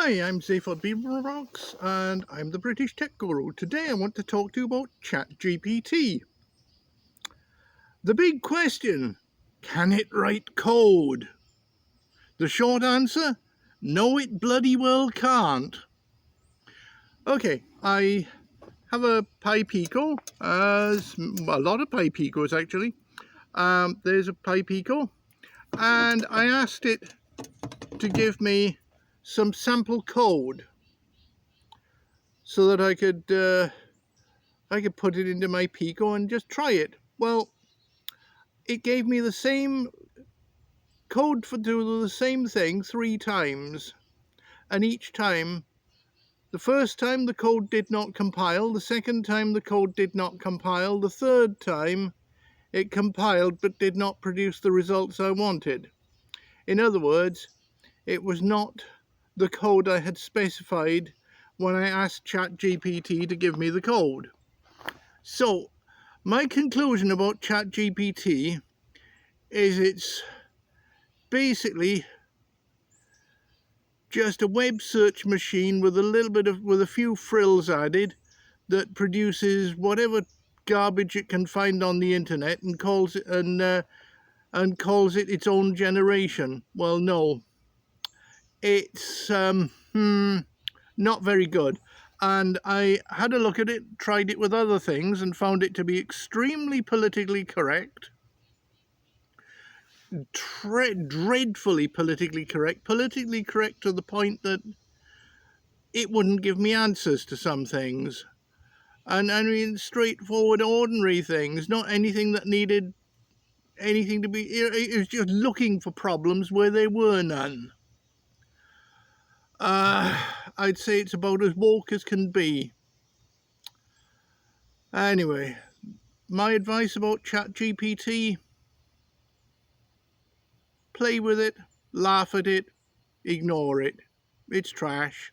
Hi, I'm Rocks, and I'm the British Tech Guru. Today I want to talk to you about ChatGPT. The big question, can it write code? The short answer, no it bloody well can't. Okay, I have a Pi Pico, a lot of Pi Picos actually. There's a Pi Pico, and I asked it to give me some sample code so that I could put it into my Pico and just try it. Well, it gave me the same code for doing the same thing 3 times, and each time, the first time the code did not compile, the second time the code did not compile, the third time it compiled but did not produce the results I wanted. In other words, it was not the code I had specified when I asked ChatGPT to give me the code. So, my conclusion about ChatGPT is it's basically just a web search machine with a few frills added that produces whatever garbage it can find on the internet and calls it its own generation. Well, no, it's not very good. And I had a look at it, tried it with other things, and found it to be extremely politically correct. Dreadfully politically correct to the point that it wouldn't give me answers to some things. And I mean, straightforward, ordinary things, not anything that needed anything to be. It was just looking for problems where there were none. I'd say it's about as woke as can be. Anyway, my advice about ChatGPT: play with it, laugh at it, ignore it. It's trash.